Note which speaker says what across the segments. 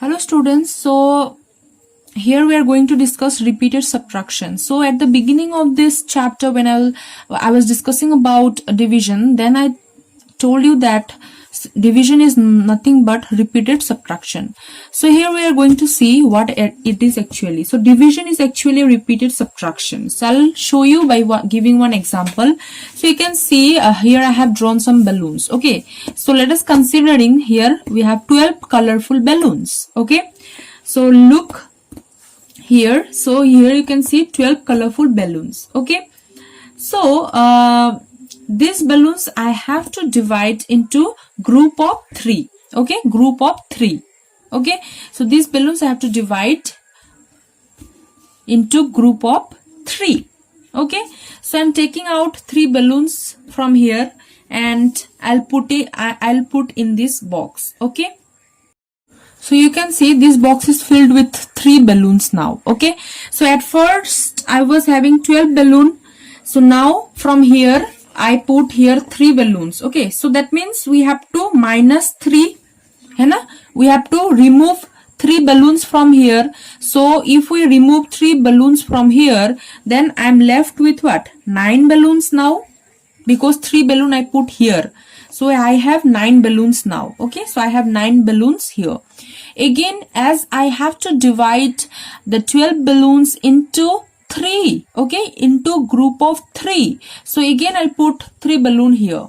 Speaker 1: Hello students, so here we are going to discuss repeated subtraction. So at the beginning of this chapter when I was discussing about division, then I told you that division is nothing but repeated subtraction. So here we are going to see what it is actually. So division is actually repeated subtraction. So I'll show you by giving one example. So you can see here I have drawn some balloons. Okay, so let us considering here we have 12 colorful balloons. Okay, so look here. So here you can see 12 colorful balloons. Okay, so these balloons I have to divide into group of 3. Okay, group of 3. Okay, so these balloons I have to divide into group of 3. Okay, so I'm taking out 3 balloons from here and I'll put in this box. Okay, so you can see this box is filled with 3 balloons now. Okay, so at first I was having 12 balloon. So now from here I put here 3 balloons. Okay, so that means we have to minus 3. है ना? We have to remove 3 balloons from here. So if we remove 3 balloons from here, then I'm left with what? 9 balloons now, because 3 balloon I put here. So I have 9 balloons now. Okay, so I have 9 balloons here. Again, as I have to divide the 12 balloons into 3, okay, into group of 3. So again I'll put 3 balloon here.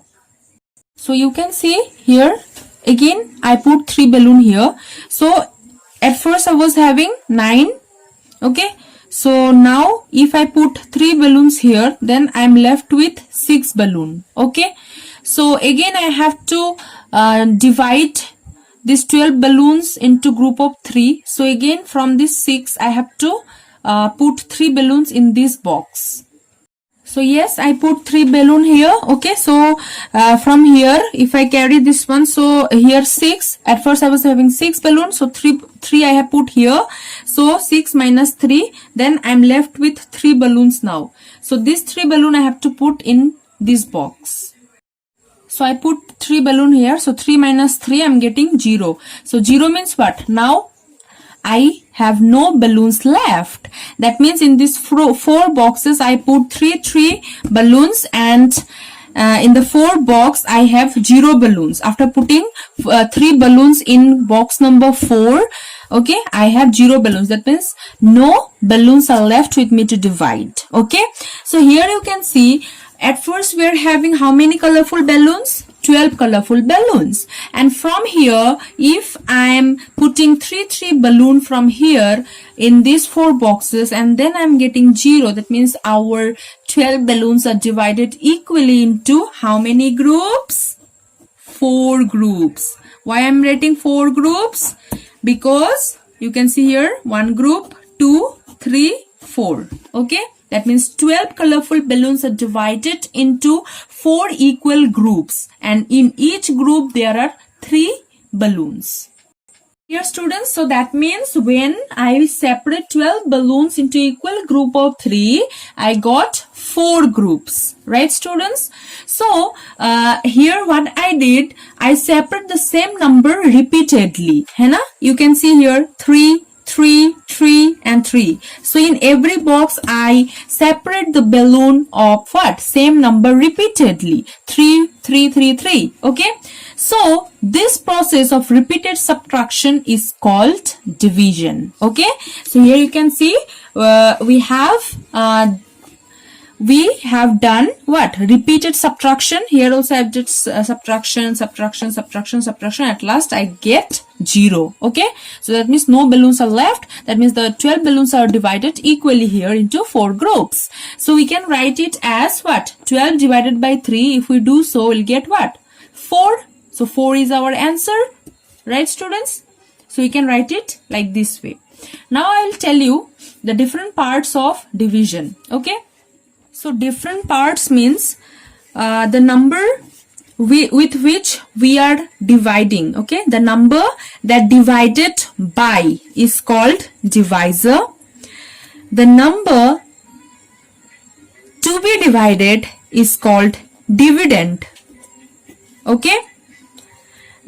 Speaker 1: So you can see here again I put 3 balloon here. So at first I was having 9. Okay, so now if I put 3 balloons here, then I'm left with 6 balloon. Okay, so again I have to divide these 12 balloons into group of 3. So again from this 6 I have to put 3 balloons in this box. So yes, I put 3 balloon here. Okay, so from here if I carry this one, so here 6. At first I was having 6 balloons, so 3 I have put here. So 6 minus 3, then I'm left with 3 balloons now. So this 3 balloon I have to put in this box. So I put 3 balloon here. So 3 minus 3, I'm getting 0. So 0 means what? Now I have no balloons left. That means in these 4 boxes I put 3 balloons, and in the 4 box I have 0 balloons. After putting 3 balloons in box number 4, okay, I have 0 balloons. That means no balloons are left with me to divide. Okay, so here you can see at first we are having how many colorful balloons? 12 colorful balloons. And from here, if I am putting 3 balloon from here in these 4 boxes, and then I'm getting 0, that means our 12 balloons are divided equally into how many groups? 4 groups. Why I'm writing 4 groups? Because you can see here 1 group, 2, 3, 4. Okay, that means 12 colorful balloons are divided into 4 equal groups, and in each group there are 3 balloons. Dear students, so that means when I separate 12 balloons into equal group of 3, I got 4 groups. Right students? So here what I did, I separate the same number repeatedly. है ना? You can see here 3, 3, 3 and 3. So in every box I separate the balloon of what? Same number repeatedly. 3, 3, 3, 3. Okay. So this process of repeated subtraction is called division. Okay. So here you can see we have done what? Repeated subtraction. Here also I did subtraction. At last I get 0. Okay, so that means no balloons are left. That means the 12 balloons are divided equally here into 4 groups. So we can write it as what? 12 divided by 3. If we do so, we'll get what? 4. So 4 is our answer. Right students? So we can write it like this way. Now I will tell you the different parts of division. Okay, so different parts means the number with which we are dividing. Okay, the number that divided by is called divisor. The number to be divided is called dividend. Okay,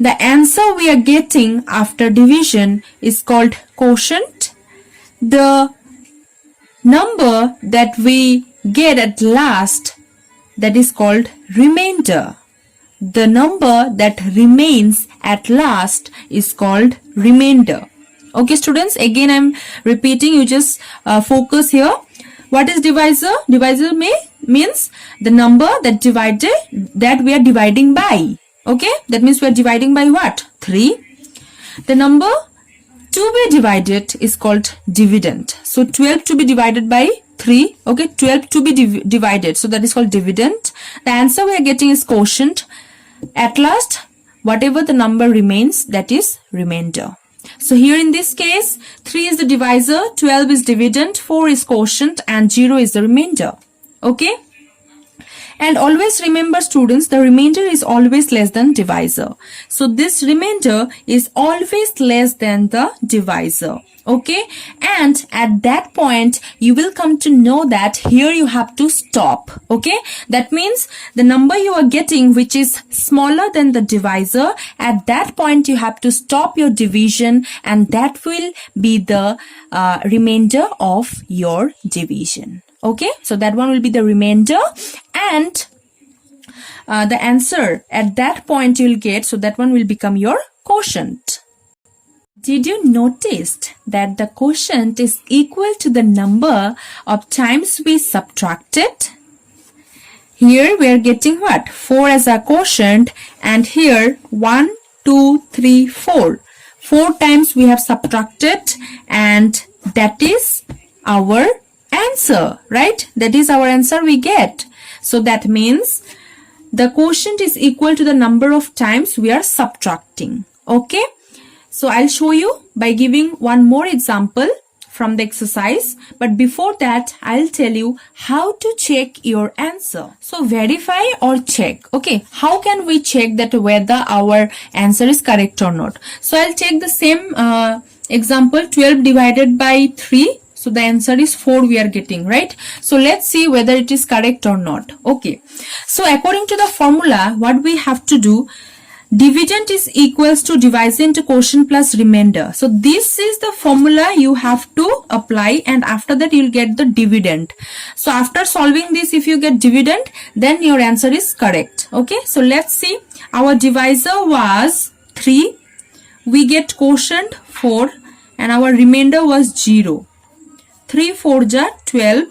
Speaker 1: the answer we are getting after division is called quotient. The number that we get at last, that is called remainder. The number that remains at last is called remainder. Okay students, again I'm repeating, you just focus here. What is divisor? Divisor means the number that we are dividing by. Okay, that means we are dividing by what? 3. The number to be divided is called dividend. So 12 to be divided by 3. Okay, 12 to be divided. So that is called dividend. The answer we are getting is quotient. At last, whatever the number remains, that is remainder. So here in this case, 3 is the divisor, 12 is dividend, 4 is quotient, and 0 is the remainder. Okay. And always remember students, the remainder is always less than divisor. So this remainder is always less than the divisor. Okay. And at that point, you will come to know that here you have to stop. Okay. That means the number you are getting, which is smaller than the divisor, at that point you have to stop your division, and that will be the remainder of your division. Okay, so that one will be the remainder, and the answer at that point you'll get, so that one will become your quotient. Did you notice that the quotient is equal to the number of times we subtracted? Here we are getting what? 4 as a quotient, and here 1, 2, 3, 4. 4 times we have subtracted, and that is our answer, right? That is our answer we get. So that means the quotient is equal to the number of times we are subtracting. Okay. So I'll show you by giving one more example from the exercise. But before that, I'll tell you how to check your answer. So verify or check. Okay. How can we check that whether our answer is correct or not? So I'll take the same example, 12 divided by 3. So the answer is 4 we are getting, right? So let's see whether it is correct or not. Okay. So according to the formula, what we have to do, dividend is equals to divisor into quotient plus remainder. So this is the formula you have to apply, and after that you'll get the dividend. So after solving this, if you get dividend, then your answer is correct. Okay. So let's see. Our divisor was 3. We get quotient 4, and our remainder was 0. 3 4s are 12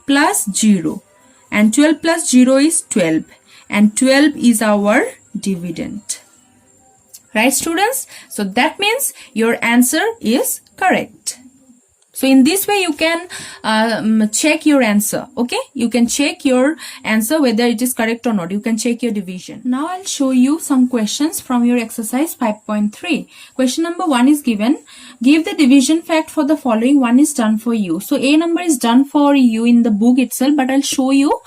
Speaker 1: plus 0, and 12 plus 0 is 12, and 12 is our dividend. Right students? So that means your answer is correct. So in this way you can check your answer. Okay, you can check your answer whether it is correct or not. You can check your division. Now I'll show you some questions from your exercise 5.3. Question number 1 is given. Give the division fact for the following. 1 is done for you. So A number is done for you in the book itself, but I'll show you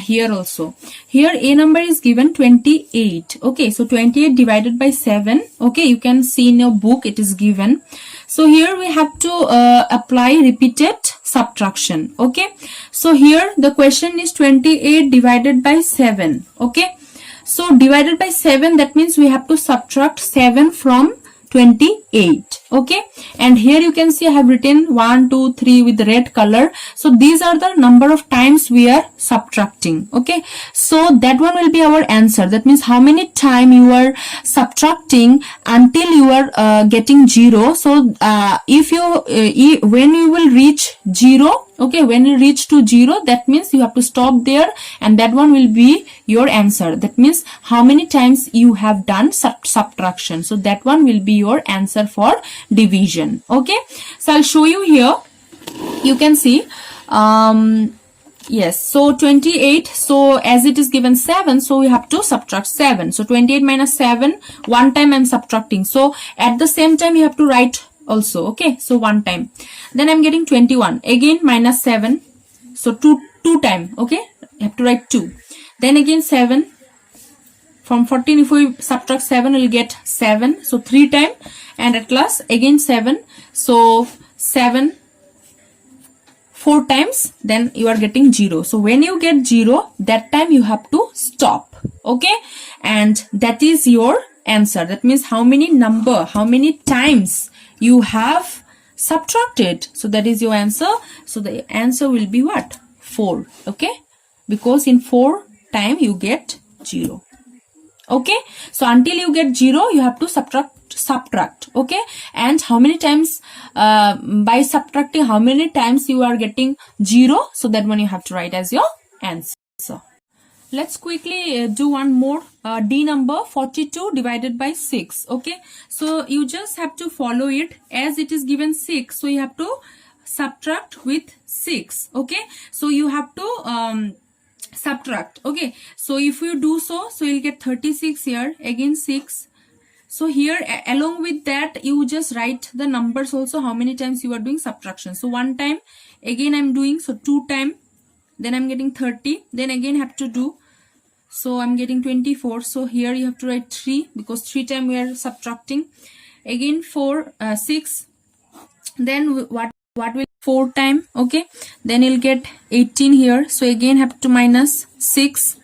Speaker 1: here also. Here A number is given 28. Okay, so 28 divided by 7. Okay, you can see in your book it is given. So here we have to apply repeated subtraction. Okay, so here the question is 28 divided by 7. Okay, so divided by 7, that means we have to subtract 7 from 28. Okay, and here you can see I have written 1 2 3 with the red color. So these are the number of times we are subtracting. Okay, so that one will be our answer. That means how many times you are subtracting until you are getting 0. So if you when you will reach 0, okay, when you reach to 0, that means you have to stop there, and that one will be your answer. That means how many times you have done subtraction. So that one will be your answer for division. Okay, so I'll show you here. You can see yes, so 28, so as it is given 7, so we have to subtract 7. So 28 minus 7, one time I'm subtracting. So at the same time you have to write also. Okay, so one time, then I'm getting 21, again minus 7, so two time. Okay, you have to write 2, then again 7. From 14, if we subtract 7, we'll get 7. So 3 times, and at last again 7. So 7 4 times, then you are getting 0. So when you get 0, that time you have to stop. Okay, and that is your answer. That means how many times you have subtracted. So that is your answer. So the answer will be what? 4. Okay, because in 4 time you get 0. Okay, so until you get 0 you have to subtract. Okay, and how many times by subtracting, how many times you are getting 0, so that one you have to write as your answer. Let's quickly do one more. D number, 42 divided by 6. Okay, so you just have to follow it as it is given 6, so you have to subtract with 6. Okay, so you have to subtract. Okay, so if you do so you'll get 36 here, again 6. So here along with that you just write the numbers also, how many times you are doing subtraction. So 1 time, again I'm doing, so 2 time, then I'm getting 30, then again have to do, so I'm getting 24. So here you have to write 3 because 3 time we are subtracting, again 6, then what will 4 time. Okay, then you'll get 18 here, so again have to minus 6.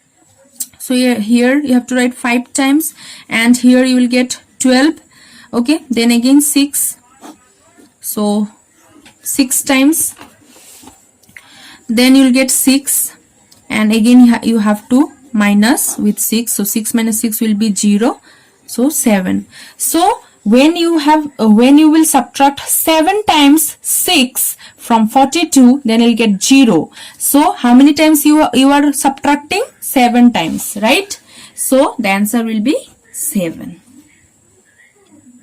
Speaker 1: So here you have to write 5 times, and here you will get 12. Okay, then again 6, so 6 times, then you'll get 6, and again you have to minus with 6. So 6 minus 6 will be 0, so 7. So when you will subtract 7 times 6 from 42, then you'll get 0. So how many times you are subtracting? 7 times, right? So the answer will be 7.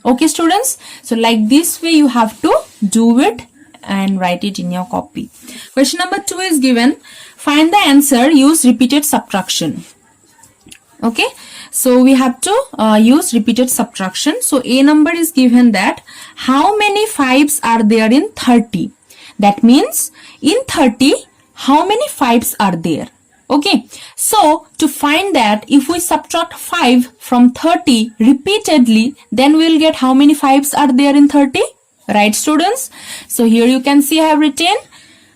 Speaker 1: Okay students, so like this way you have to do it and write it in your copy. Question number 2 is given. Find the answer, use repeated subtraction. Okay, so we have to use repeated subtraction. So A number is given that how many 5s are there in 30. That means in 30 how many 5s are there. Okay, so to find that, if we subtract 5 from 30 repeatedly, then we will get how many 5s are there in 30. Right students? So here you can see I have written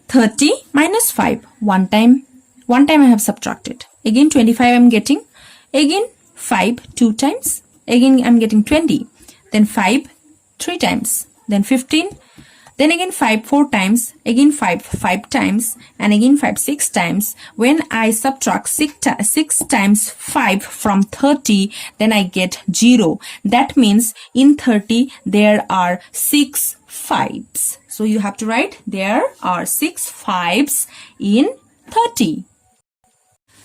Speaker 1: 30 minus 5. One time I have subtracted. Again 25 I am getting. Again 5 2 times. Again I am getting 20. Then 5 3 times. Then 15. Then again 5 4 times. Again 5 times. And again 5 6 times. When I subtract 6 times 5 from 30, then I get 0. That means in 30 there are 6 5s. So you have to write there are 6 5s in 30.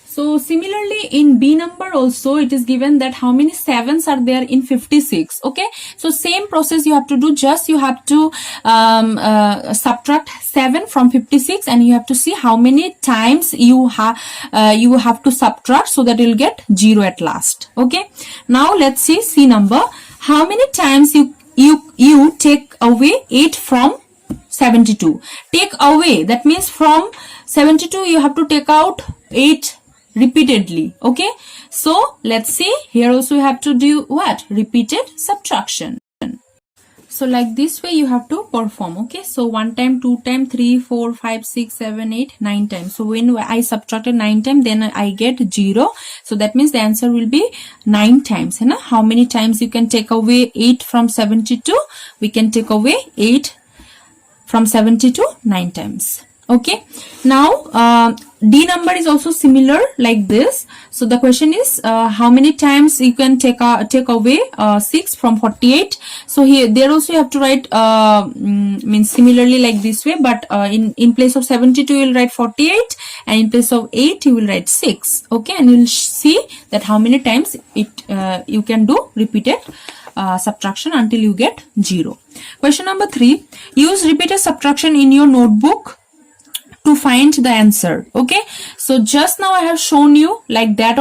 Speaker 1: So similarly in B number also it is given that how many 7s are there in 56. Okay, so same process you have to do, just you have to subtract 7 from 56 and you have to see how many times you have to subtract, so that you'll get 0 at last. Okay, now let's see C number. How many times you take away 8 from 72. Take away, that means from 72 you have to take out 8 repeatedly. Okay, so let's see, here also you have to do what? Repeated subtraction. So like this way you have to perform. Okay, so 1 time, 2 time, 3 4 5 6 7 8 9 times. So when I subtracted 9 times, then I get 0. So that means the answer will be 9 times. Hai na? How many times you can take away 8 from 72? We can take away 8 from 72 9 times. Okay, now D number is also similar like this. So the question is how many times you can take away 6 from 48. So here there also you have to write means similarly like this way, but in place of 72 you will write 48 and in place of 8 you will write 6. Okay, and you will see that how many times you can do repeated subtraction until you get 0. Question number 3, use repeated subtraction in your notebook to find the answer. Okay, so just now I have shown you like that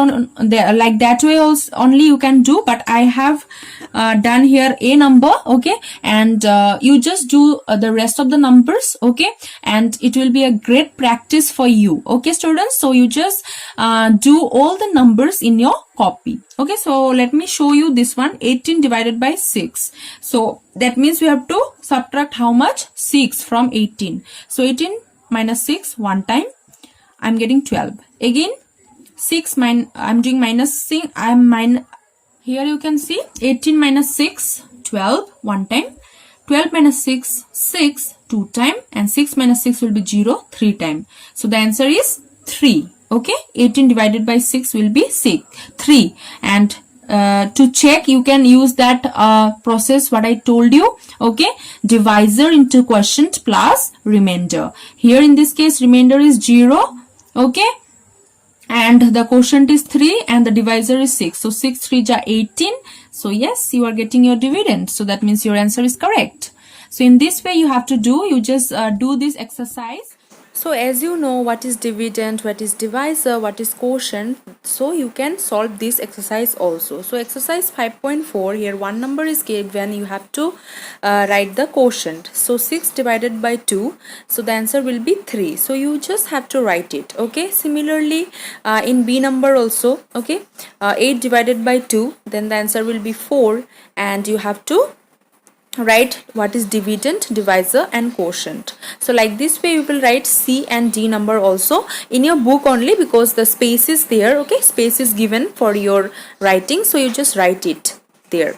Speaker 1: like that way also only you can do, but I have done here A number. Okay, and you just do the rest of the numbers. Okay, and it will be a great practice for you. Okay students, so you just do all the numbers in your copy. Okay, so let me show you this one, 18 divided by 6. So that means we have to subtract how much? 6 from 18. So 18 minus 6 one time, I'm getting 12. Again 6 I'm doing minus 6, Here you can see 18 minus 6, 12, one time. 12 minus 6, 6, two time. And 6 minus 6 will be 0, three time. So the answer is 3. Okay, 18 divided by 6 will be 3. And to check, you can use that process what I told you. Okay, divisor into quotient plus remainder. Here in this case, remainder is 0. Okay, and the quotient is 3 and the divisor is 6. So 6 3 ja 18. So yes, you are getting your dividend. So that means your answer is correct. So in this way you have to do, you just do this exercise. So as you know what is dividend, what is divisor, what is quotient, so you can solve this exercise also. So exercise 5.4, here one number is given, you have to write the quotient. So 6 divided by 2, so the answer will be 3. So you just have to write it. Okay, similarly in B number also. Okay, 8 divided by 2, then the answer will be 4, and you have to write what is dividend, divisor and quotient. So like this way you will write C and D number also in your book only, because the space is there. Okay, space is given for your writing, so you just write it there.